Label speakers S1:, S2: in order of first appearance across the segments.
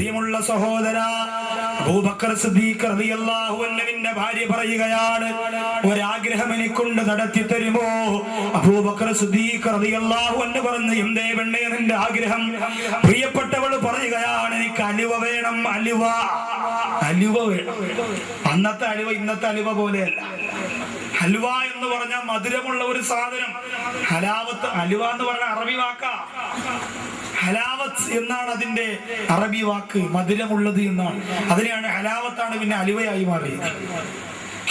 S1: പ്രിയമുള്ള സഹോദര, അബൂബക്കർ സിദ്ദീഖ് റളിയല്ലാഹു അൻഹുവിന്റെ ഭാര്യ പറയുകയാണ്, ഒരാഗ്രഹം എനിക്കൊണ്ട് നടത്തി തരുമോ? അബൂബക്കർ സിദ്ദീഖ് റളിയല്ലാഹു അൻഹു പറഞ്ഞു, എന്തേ പെണ്ണേ നിന്റെ ആഗ്രഹം? പ്രിയപ്പെട്ടവൾ പറയുകയാണ്, എനിക്ക് അലുവ വേണം, അലുവ വേണം. അന്നത്തെ അലുവ ഇന്നത്തെ അലുവ പോലെയല്ല. ഹൽവ എന്ന് പറഞ്ഞാൽ മധുരമുള്ള ഒരു സാധനം. ഹലാവത്ത്, ഹലുവ എന്ന് പറഞ്ഞാൽ അറബി വാക്കാ. ഹലാവത്ത് എന്നാണ് അതിന്റെ അറബി വാക്ക്, മധുരമുള്ളത് എന്നാണ്. അതിനെയാണ് ഹലാവത്താണ് പിന്നെ അലുവയായി മാറിയത്.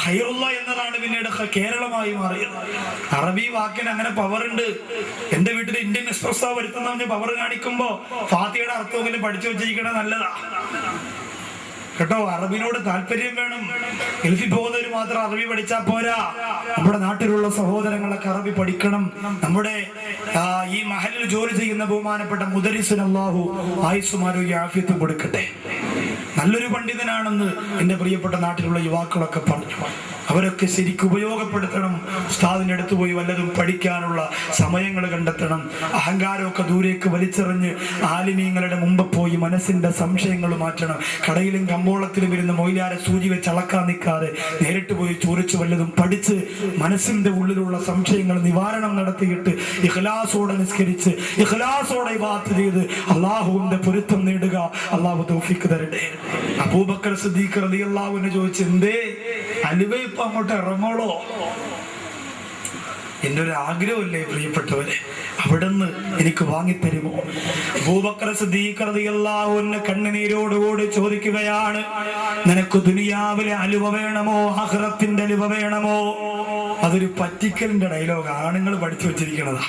S1: ഖൈറുള്ള എന്നതാണ് പിന്നീട് കേരളമായി മാറിയത്. അറബി വാക്കിന് അങ്ങനെ പവറുണ്ട്. എന്റെ വീട്ടിൽ ഇന്ത്യൻ എക്സ്പ്രസ്സോ വരുത്തുന്ന പവർ കാണിക്കുമ്പോ ഫാത്തിയുടെ അർത്ഥമെങ്കിലും പഠിച്ചു വെച്ചിരിക്കണത് നല്ലതാ കേട്ടോ. അറബിനോട് താല്പര്യം വേണം. ഗൾഫിൽ പോകുന്നവർ മാത്രം അറബി പഠിച്ചാൽ പോരാ. നമ്മുടെ നാട്ടിലുള്ള സഹോദരങ്ങളൊക്കെ അറബി പഠിക്കണം. നമ്മുടെ ഈ മഹലിൽ ജോലി ചെയ്യുന്ന ബഹുമാനപ്പെട്ട മുദരിസിന് അല്ലാഹു ആയുസ്സും ആരോഗ്യ ആഫിയത്തും കൊടുക്കട്ടെ. നല്ലൊരു പണ്ഡിതനാണെന്ന് എന്റെ പ്രിയപ്പെട്ട നാട്ടിലുള്ള യുവാക്കളൊക്കെ പറഞ്ഞു. അവരൊക്കെ ശരിക്കും ഉപയോഗപ്പെടുത്തണം. ഉസ്താദിന്റെ അടുത്ത് പോയി വല്ലതും പഠിക്കാനുള്ള സമയങ്ങൾ കണ്ടെത്തണം. അഹങ്കാരമൊക്കെ ദൂരേക്ക് വലിച്ചെറിഞ്ഞ് ആലിമീങ്ങളുടെ മുമ്പ് പോയി മനസ്സിന്റെ സംശയങ്ങൾ മാറ്റണം. കടയിലും കമ്പോളത്തിലും ഇരുന്ന് മൊയിലാരെ സൂചി വെച്ച് അളക്കാൻ നിൽക്കാതെ നേരിട്ട് പോയി ചോദിച്ച് വല്ലതും പഠിച്ച് മനസ്സിന്റെ ഉള്ളിലുള്ള സംശയങ്ങൾ നിവാരണം നടത്തിയിട്ട് ഇഖ്ലാസോടെ നിസ്കരിച്ച് ഇഖ്ലാസോടെ ഇബാദത്ത് ചെയ്ത് അള്ളാഹുവിന്റെ പൊരുത്തം നേടുക. അള്ളാഹു തൗഫീഖ് തരട്ടെ. അബൂബക്കർ സിദ്ദീഖ് റളിയല്ലാഹു അൻഹു ചോദിച്ചു, എന്തേ അലുവ ഇപ്പൊ അങ്ങോട്ട് ഇറങ്ങോളോ? എന്റെ ഒരു ആഗ്രഹമല്ലേ പ്രിയപ്പെട്ടവരെ, അവിടുന്ന് എനിക്ക് വാങ്ങിത്തരുമോ? അബൂബക്കർ സിദ്ദീഖ് റളിയല്ലാഹു അൻഹു കണ്ണുനീരോടുകൂടി ചോദിക്കുകയാണ്, നിനക്ക് ദുനിയാവിലെ അലുവ വേണമോ ആഖിറത്തിന്റെ അലുവ വേണമോ? അതൊരു പറ്റിക്കലിന്റെ ഡയലോഗ് ആണുങ്ങൾ പഠിച്ചു വെച്ചിരിക്കണതാ.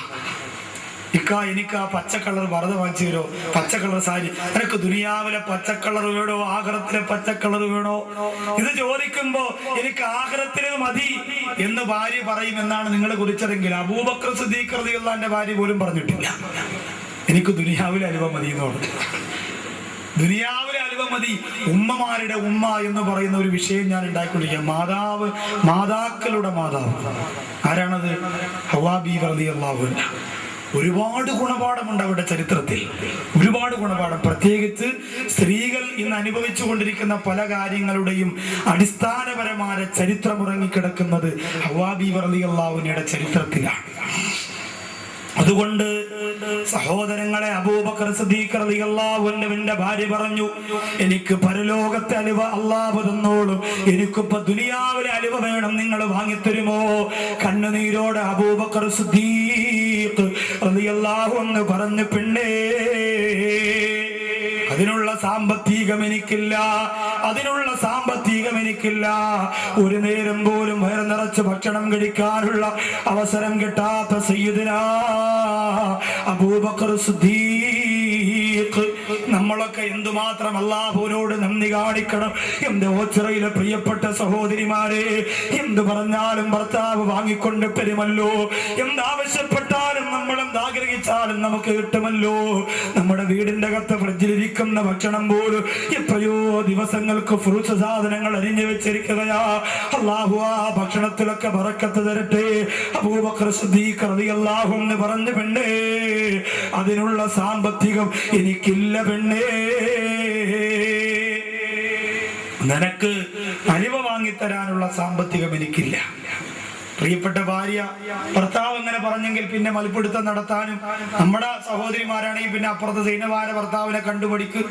S1: എനിക്ക് ആ പച്ച കളർ വറുത വാങ്ങിച്ചു തരോ, പച്ച കളർ സാരി. എനിക്ക് ദുനിയാവിലെ പച്ച കളർ വേണോ ആഖിറത്തിലെ പച്ച കളർ വേണോ? ഇത് ചോദിക്കുമ്പോ എനിക്ക് ആഖിറത്തിലെ മതി എന്ന് ഭാര്യ പറയുമെന്നാണ് നിങ്ങൾ കുറിച്ചതെങ്കിൽ അബൂബക്കർ സിദ്ദീഖ് റളിയല്ലാഹു അൻഹുവിന്റെ ഭാര്യ പോലും പറഞ്ഞിട്ടില്ല എനിക്ക് ദുനിയാവിലെ അലുവ മതി എന്ന് പറഞ്ഞു. ദുനിയാവിലെ അലുവ മതി. ഉമ്മമാരുടെ ഉമ്മ എന്ന് പറയുന്ന ഒരു വിഷയം ഞാൻ ഉണ്ടാക്കിക്കൊണ്ടിരിക്കുക. മാതാക്കളുടെ മാതാവ് ആരാണത്? ഹവ്വാ ബീവി റളിയല്ലാഹു അൻഹ. ഒരുപാട് ഗുണപാഠമുണ്ട് അവരുടെ ചരിത്രത്തിൽ, ഒരുപാട് ഗുണപാഠം. പ്രത്യേകിച്ച് സ്ത്രീകൾ ഇന്ന് അനുഭവിച്ചു കൊണ്ടിരിക്കുന്ന പല കാര്യങ്ങളുടെയും അടിസ്ഥാനപരമായ ചരിത്രം ഉറങ്ങിക്കിടക്കുന്നത് ഹവ്വാ ബീവി റളിയല്ലാഹു അൻഹയുടെ ചരിത്രത്തിലാണ്. അതുകൊണ്ട് സഹോദരങ്ങളെ, അബൂബക്കർ സിദ്ദീഖ് റളിയല്ലാഹു അൻഹുവിന്റെ ഭാര്യ പറഞ്ഞു, എനിക്ക് പരലോകത്തെ അലുവ അല്ലാഹു തന്നോളും, എനിക്കിപ്പോ ദുനിയാവിലെ അലുവ വേണം, നിങ്ങൾ വാങ്ങിത്തരുമോ? കണ്ണുനീരോടെ അബൂബക്കർ സിദ്ദീഖ് റളിയല്ലാഹു അൻഹു പറഞ്ഞു, പെണ്ണേ അതിനുള്ള സാമ്പത്തികം എനിക്കില്ല, അതിനുള്ള സാമ്പത്തികം എനിക്കില്ല. ഒരു നേരം പോലും വയറ് നിറച്ച് ഭക്ഷണം കഴിക്കാനുള്ള അവസരം കിട്ടാത്ത സയ്യിദുനാ അബൂബക്കർ സിദ്ദീഖ്. നമ്മളൊക്കെ എന്തുമാത്രം അല്ലാഹുവിനോട് നന്ദി കാണിക്കണം. എന്റെ ഓച്ചിറയിലെ പ്രിയപ്പെട്ട സഹോദരിമാരെ, എന്ത് പറഞ്ഞാലും ഭർത്താവ് വാങ്ങിക്കൊണ്ട് തരുമല്ലോ, എന്താവശ്യപ്പെട്ടാലും നമ്മൾ എന്താഗ്രഹിച്ചാലും നമുക്ക് കിട്ടുമല്ലോ. നമ്മുടെ വീടിന്റെ അകത്ത് ഫ്രിഡ്ജിലിരിക്കുന്ന ഭക്ഷണം പോലും എത്രയോ ദിവസങ്ങൾക്ക് ഫ്രൂട്ട്സ് സാധനങ്ങൾ അരിഞ്ഞു വെച്ചിരിക്കുകയാ. അല്ലാഹു ആ ഭക്ഷണത്തിലൊക്കെ ബറക്കത്ത് തരട്ടെ. അബൂബക്കർ സിദ്ദീഖ് റളിയല്ലാഹു അൻഹു പറഞ്ഞു, പെണ്ണേ അതിനുള്ള സാമ്പത്തികം എനിക്കില്ല പെണ്ണേ, നിനക്ക് അലുവ വാങ്ങിത്തരാനുള്ള സാമ്പത്തികം എനിക്കില്ല. പ്രിയപ്പെട്ട ഭാര്യ, ഭർത്താവ് അങ്ങനെ പറഞ്ഞെങ്കിൽ പിന്നെ മൽപ്പിടുത്തം നടത്താനും, നമ്മുടെ സഹോദരിമാരാണെങ്കിൽ പിന്നെ അപ്പുറത്ത് സൈനവാര ഭർത്താവിനെ കണ്ടുപിടിക്ക്.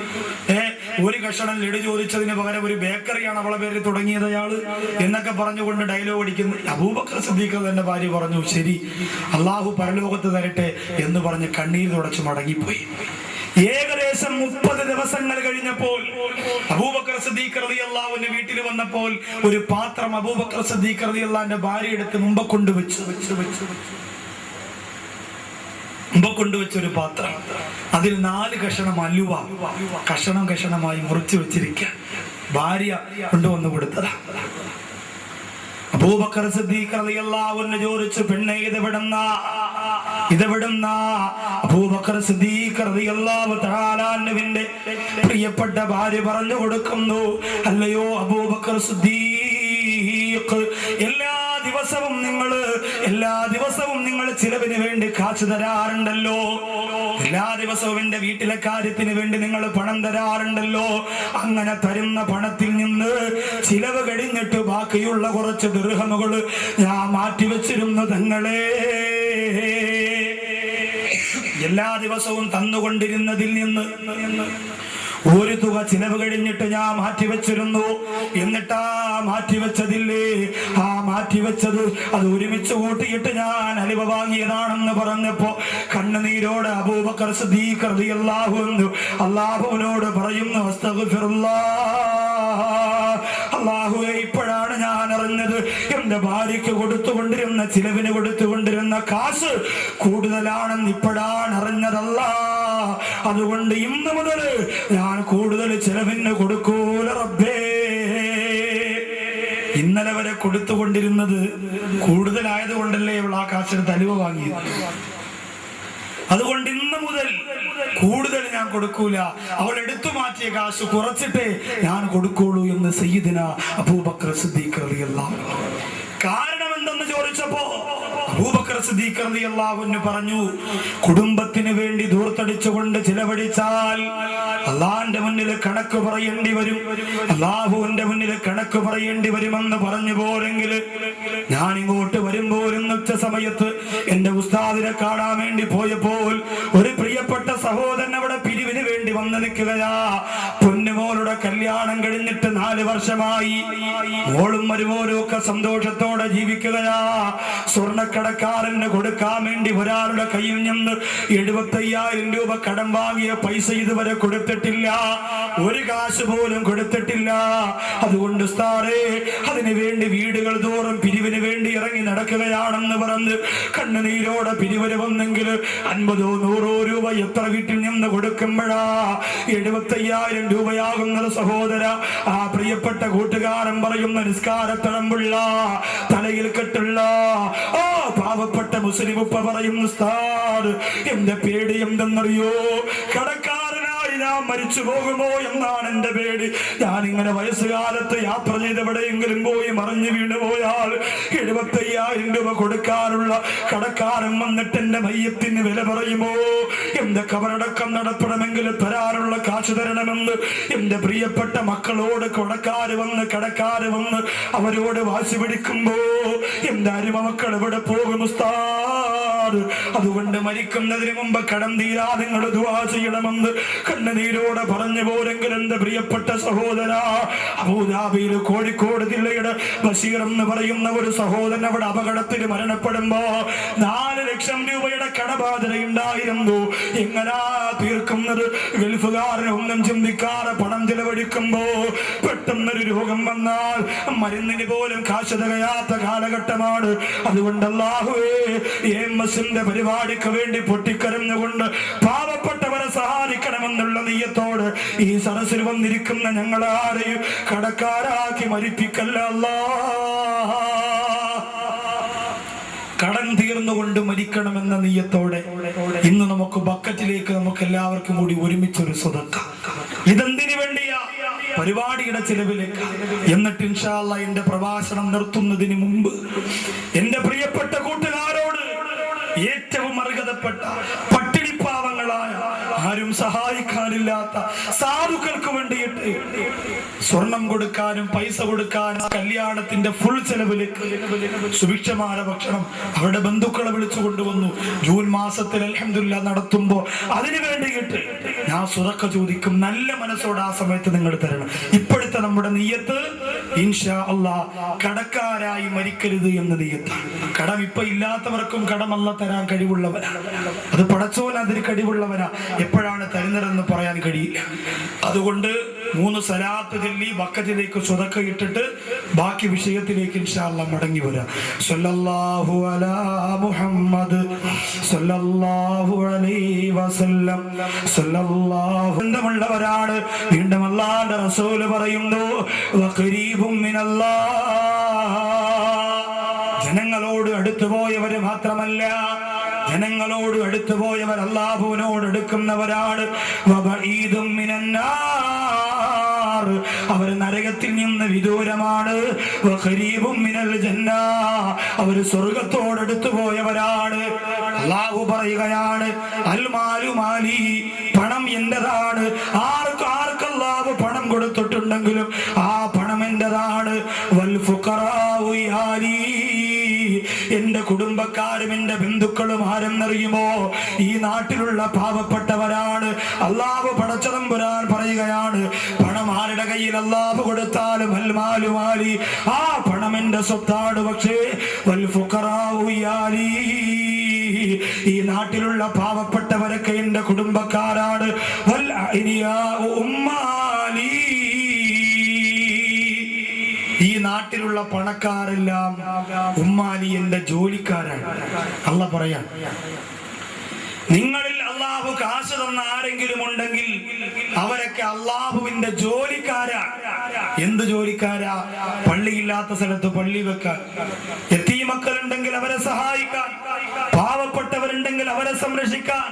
S1: ഒരു കഷണം ലഡു ചോദിച്ചതിന് പകരം ഒരു ബേക്കറിയാണ് അവളെ പേരിൽ തുടങ്ങിയത് അയാള് എന്നൊക്കെ പറഞ്ഞുകൊണ്ട് ഡയലോഗ് അടിക്കുന്നു. അബൂബക്കർ സിദ്ദീഖ് തന്റെ ഭാര്യ പറഞ്ഞു, ശരി അള്ളാഹു പരലോകത്ത് തരട്ടെ എന്ന് പറഞ്ഞ് കണ്ണീർ തുടച്ച് മടങ്ങിപ്പോയി. ഏകദേശം 30 ദിവസങ്ങൾ കഴിഞ്ഞപ്പോൾ അബൂബക്കർ സിദ്ദീഖ് റളിയല്ലാഹു അൻഹു വീട്ടിൽ വന്നപ്പോൾ ഒരു പാത്രം അബൂബക്കർ സിദ്ദീഖ് റളിയല്ലാഹു അൻഹു ഭാര്യ എടുത്ത് മുമ്പ് കൊണ്ടുവച്ചൊരു പാത്രം, അതിൽ 4 കഷണം അലുവ കഷണമായി മുറിച്ചു വെച്ചിരിക്കാൻ ഭാര്യ കൊണ്ടുവന്ന് കൊടുത്തതാ. അബൂബക്കർ സിദ്ദീഖ് റളിയല്ലാഹു അൻഹു ചോദിച്ചു, പെണ്ണേ ഇതെവിടുന്നാ? അബൂബക്കർ സിദ്ദീഖ് റളിയല്ലാഹു തആല അൻഹുവിന്റെ പ്രിയപ്പെട്ട ഭാര്യ പറഞ്ഞു കൊടുക്കുന്നു, അല്ലയോ അബൂബക്കർ സിദ്ദീഖ്, എല്ലാ ദിവസവും നിങ്ങൾ ചിലവിന് വേണ്ടി കാശ് തരാറുണ്ടല്ലോ, എല്ലാ ദിവസവും എന്റെ വീട്ടിലെ കാര്യത്തിന് വേണ്ടി നിങ്ങൾ പണം തരാറുണ്ടല്ലോ. അങ്ങനെ തരുന്ന പണത്തിൽ നിന്ന് ചിലവ് കഴിഞ്ഞിട്ട് ബാക്കിയുള്ള കുറച്ച് ദിർഹമുകൾ ഞാൻ മാറ്റിവെച്ചിരുന്നു തങ്ങളെ. എല്ലാ ദിവസവും തന്നുകൊണ്ടിരുന്നതിൽ നിന്ന് ഒരു തുക ചിലവ് കഴിഞ്ഞിട്ട് ഞാൻ മാറ്റിവെച്ചിരുന്നു. എന്നിട്ടാ മാറ്റിവെച്ചതില്ലേ, ആ മാറ്റിവെച്ചത് അത് ഒരുമിച്ച് കൂട്ടിയിട്ട് ഞാൻ അലിവ വാങ്ങിയതാണെന്ന് പറഞ്ഞപ്പോ കണ്ണുനീരോട് അബൂബക്കർ സിദ്ദീഖ് റളിയല്ലാഹു അൻഹു അല്ലാഹുവിനോട് പറയുന്നു, അല്ലാഹുവേ, ഇപ്പോഴാണ് ഞാൻ അറിഞ്ഞത് എന്റെ ഭാര്യയ്ക്ക് കൊടുത്തുകൊണ്ടിരുന്ന ചിലവിന് കൊടുത്തുകൊണ്ടിരുന്ന കാശ് കൂടുതലാണെന്ന് ഇപ്പോഴാണ് അറിഞ്ഞതല്ല. അതുകൊണ്ട് ഇന്ന് മുതൽ ഞാൻ കൂടുതൽ ചിലവിന് കൊടുക്കൂല റബ്ബേ. ഇന്നലെ വരെ കൊടുത്തുകൊണ്ടിരുന്നത് കൂടുതലായത് കൊണ്ടല്ലേ അവൾ ആ കാശെടുത്ത് അലുവ വാങ്ങിയത്. അതുകൊണ്ട് ഇന്ന് മുതൽ കൂടുതൽ ഞാൻ കൊടുക്കൂല, അവൾ എടുത്തു മാറ്റിയ കാശ് കുറച്ചിട്ടേ ഞാൻ കൊടുക്കുള്ളൂ എന്ന് സയ്യിദുനാ അബൂബക്കർ സിദ്ദീഖ് റളിയല്ലാഹു അൻഹു. കാരണം എന്തെന്ന് ചോദിച്ചപ്പോ അബൂബക്കർ സിദ്ദീഖ് റളിയല്ലാഹു അൻഹു പറഞ്ഞു, കുടുംബത്തിന് വേണ്ടി ദൂർത്തടിച്ചുകൊണ്ട് ചിലവഴിച്ചാൽ അള്ളാന്റെ മുന്നിൽ കണക്ക് പറയേണ്ടി വരും, അള്ളാഹുവിന്റെ മുന്നിൽ കണക്ക് പറയേണ്ടി വരുമെന്ന് പറഞ്ഞു പോരെങ്കിൽ ഞാൻ ഇങ്ങോട്ട് വരുമ്പോഴും ഉച്ച സമയത്ത് എന്റെ ഉസ്താദിനെ കാണാൻ വേണ്ടി പോയപ്പോൾ ഒരു പ്രിയപ്പെട്ട സഹോദരൻ അവിടെ പിരിവിന് വേണ്ടി വന്നു നിൽക്കുകയാ. പൊന്നുമോളുടെ കല്യാണം കഴിഞ്ഞിട്ട് 4 വർഷമായി. മോളും മരുമോനും ഒക്കെ സന്തോഷത്തോടെ ജീവിക്കുകയാ. സ്വർണ്ണക്കടക്കാരന് കൊടുക്കാൻ വേണ്ടി ഒരാളുടെ കയ്യിൽ നിന്ന് 75,000 രൂപ കടം വാങ്ങിയ പൈസ ഇതുവരെ കൊടുത്തിട്ടില്ല, ഒരു കാശ് പോലും കൊടുത്തിട്ടില്ല. അതുകൊണ്ട് ഉസ്താദേ, അതിനു വേണ്ടി വീടുകൾ തോറും പിരിവിന് വേണ്ടി ഇറങ്ങി നടക്കുകയാണെന്ന് പറഞ്ഞ് കണ്ണുനീരോടെ പിരിവിന് വന്നെങ്കിൽ 50 100 രൂപ എത്ര വീട്ടിൽ നിന്ന് കൊടുക്കുമ്പോഴാ 75,000 രൂപയാകുന്നത് സഹോദര. ആ പ്രിയപ്പെട്ട കൂട്ടുകാരൻ പറയുന്ന നിസ്കാരത്തഴമ്പുള്ള തലയിൽ കെട്ടുള്ള ആ പാവപ്പെട്ട മുസ്ലിം ഉപ്പ പറയുന്നു, ഉസ്താദ് എന്റെ പേടി എന്തെന്നറിയോ, കടക്കാരനായി ഞാൻ മരിച്ചു പോകുമോ എന്നാണ് എന്റെ പേടി. ഞാൻ ഇങ്ങനെ വയസ്സുകാലത്ത് യാത്ര ചെയ്ത് എവിടെയെങ്കിലും പോയി മറിഞ്ഞു വീണു പോയാൽ 75,000 രൂപ കൊടുക്കാനുള്ള കടക്കാരൻ വന്നിട്ട് എന്റെ മയ്യത്തിന് വില പറയുമോ, എന്റെ കബറടക്കം നടത്തണമെങ്കിൽ തരാനുള്ള കാശ് തരണമെന്ന് എന്റെ പ്രിയപ്പെട്ട മക്കളോട് കടക്കാര് വന്ന് അവരോട് വാശി പിടിക്കുമ്പോ എന്റെ അരുമ മക്കൾ എവിടെ പോകും ഉസ്താദ്? അതുകൊണ്ട് മരിക്കുന്നതിന് മുമ്പ് കടം തീരാ നിങ്ങൾ ദുആ ചെയ്യണമെന്ന് കണ്ണുനീരോടെ പറഞ്ഞു പോരെങ്കിൽ എന്റെ പ്രിയപ്പെട്ട സഹോദര, അബൂദാബിയിൽ കോഴിക്കോട് ജില്ലയുടെ ബഷീർ എന്ന് പറയുന്ന ഒരു സഹോദരൻ അവിടെ അപകടത്തിൽ മരണപ്പെടുമ്പോ 4 ലക്ഷം രൂപയുടെ കടബാധ്യതയുണ്ടായിരുന്നു. എങ്ങനാ തീർക്കുന്നത്? ഗൾഫുകാരന് ഒന്നും ചിന്തിക്കാതെ പണം ചെലവഴിക്കുമ്പോ പെട്ടെന്നൊരു രോഗം വന്നാൽ മരുന്നിന് പോലും കാശ് തികയാത്ത കാലഘട്ടമാണ്. അതുകൊണ്ട് അല്ലാഹുവേ, എംഎസിന്റെ പരിപാടിക്ക് വേണ്ടി പൊട്ടിക്കരഞ്ഞുകൊണ്ട് പാവപ്പെട്ടവരെ സഹായിക്കണമെന്നുള്ള നിയ്യത്തോട് ഈ സദസ്സിൽ വന്നിരിക്കുന്ന ഞങ്ങളാരെയും കടക്കാരാക്കി മരിപ്പിക്കല്ല അല്ലാഹ്. കടം തീർന്നുകൊണ്ട് മരിക്കണമെന്ന നിയ്യത്തോടെ ഇന്ന് നമുക്ക് ബക്കറ്റിലേക്ക് നമുക്ക് എല്ലാവർക്കും കൂടി ഒരുമിച്ചൊരു സ്വതക്ക. ഇതെന്തിനു വേണ്ടിയാ? പരിപാടിയുടെ ചിലവിലേക്ക്. എന്നിട്ട് ഇൻഷാ അല്ലാഹ് എന്റെ പ്രഭാഷണം നിർത്തുന്നതിന് മുമ്പ് എന്റെ പ്രിയപ്പെട്ട കൂട്ടുകാരോട് ഏറ്റവും അർഹതപ്പെട്ട പട്ടിണിപ്പാവങ്ങളായ ആരും സഹായിക്കാനില്ലാത്ത സാധുക്കൾക്ക് വേണ്ടിയിട്ട് സ്വർണം കൊടുക്കാനും പൈസ കൊടുക്കാനും കല്യാണത്തിന്റെ ഫുൾ ചെലവിലേക്ക് സുഭിക്ഷമായ ഭക്ഷണം അവരുടെ ബന്ധുക്കളെ വിളിച്ചു കൊണ്ടുവന്നു. ജൂൺ മാസത്തിൽ അൽഹംദുലില്ലാഹ് നടത്തുമ്പോ അതിനു വേണ്ടിയിട്ട് ഞാൻ സ്വതക്ക ചോദിക്കും. നല്ല മനസ്സോടെ ആ സമയത്ത് നിങ്ങൾ തരണം. ഇപ്പോഴത്തെ നമ്മുടെ നിയ്യത്ത് ഇൻഷാ അല്ലാഹ് കടക്കാരായി മരിക്കരുത് എന്ന നിയ്യത്താണ്. കടം ഇപ്പൊ ഇല്ലാത്തവർക്കും കടമല്ല തരാൻ കഴിവുള്ളവനാ. അത് പടച്ചോൻ അതിന് കഴിവുള്ളവനാ. എപ്പോഴാണ് തരുന്നതെന്ന് പറയാൻ കഴിയില്ല. അതുകൊണ്ട് 3 സലാത്ത് ചൊല്ലി ബക്കറ്റിലേക്ക് സ്വതക്ക ഇട്ടിട്ട് ബാക്കി വിഷയത്തിലേക്ക് ഇൻഷാ അല്ലാഹ് മടങ്ങി വരാം. സ്വല്ലല്ലാഹു അലാ മുഹമ്മദ് സ്വല്ലല്ലാഹു അലൈഹി വസല്ലം സ്വല്ലല്ലാഹു. ബന്ധമുള്ളവരാണ്. വീണ്ടും അല്ലാഹുവിന്റെ റസൂൽ പറയുന്നു, വഖരീബും മിനല്ലാഹ്. ജനങ്ങളോട് അടുത്തുപോയവര് മാത്രമല്ല, ജനങ്ങളോട് അടുത്തുപോയവർ അല്ലാഹുവിനോട് അടുക്കുന്നവരാണ്. വബഈദും മിനന്നാസ്. നാർ, അവർ നരകത്തിൽ നിന്ന് വിദൂരമാണ്. വഖരീബും മിനൽ ജന്ന, അവർ സ്വർഗ്ഗത്തോടടുത്തു പോയവരാണ്. അല്ലാഹു പറയുകയാണ് അൽ മാലു മാലി, പണം എന്റേതാണ്. ആർക്ക് അല്ലാഹു പണം കൊടുത്തിട്ടുണ്ടെങ്കിലും ആ പണം എന്റേതാണ്. വൽ ഫുഖറാഉ യാലി, എന്റെ കുടുംബക്കാരും എന്റെ ബന്ധുക്കളും ആരെന്നറിയുമോ? ഈ നാട്ടിലുള്ള പാവപ്പെട്ടവരാണ്. അല്ലാഹു പടച്ചതമ്പുരാൻ പറയുകയാണ്, പണം ആരുടെ കയ്യിൽ അല്ലാഹു കൊടുത്താലും അൽ മാലു മാലി, ആ പണം എന്റെ സ്വത്താണ്. പക്ഷേ വൽ ഫുഖറാഉ യാലി, ഈ നാട്ടിലുള്ള പാവപ്പെട്ടവരൊക്കെ എന്റെ കുടുംബക്കാരാണ്. വൽ അഅ്നിയാഉ ഉമ്മാലി, ഈ നാട്ടിലുള്ള പണക്കാരെല്ലാം ഉമ്മാലി എന്റെ ജോലിക്കാരാണ്. അല്ലാഹു പറയാൻ, നിങ്ങളിൽ അല്ലാഹു കാശ് തന്ന ആരെങ്കിലും ഉണ്ടെങ്കിൽ അവരൊക്കെ അല്ലാഹുവിന്റെ ജോലിക്കാരാ. എന്ത് ജോലിക്കാരാ? പള്ളിയില്ലാത്ത സ്ഥലത്ത് പള്ളി വെക്കാൻ, യതീമക്കളുണ്ടെങ്കിൽ അവരെ സഹായിക്കാൻ, പാവപ്പെട്ടവരുണ്ടെങ്കിൽ അവരെ സംരക്ഷിക്കാൻ,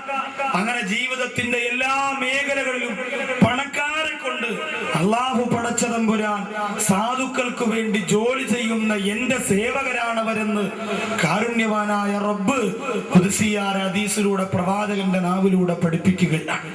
S1: അങ്ങനെ ജീവിതത്തിന്റെ എല്ലാ മേഖലകളിലും പണക്കാരെ കൊണ്ട് അല്ലാഹു പടച്ചതമ്പുരാൻ സാധുക്കൾക്ക് വേണ്ടി ജോലി ചെയ്യുന്ന എന്റെ സേവകരാണവരെന്ന് കാരുണ്യവാനായ റബ്ബ് ഖുദ്സിയായ ഹദീസിലൂടെ പ്രവാചകന്റെ നാവിലൂടെ പഠിപ്പിക്കുകയാണ്.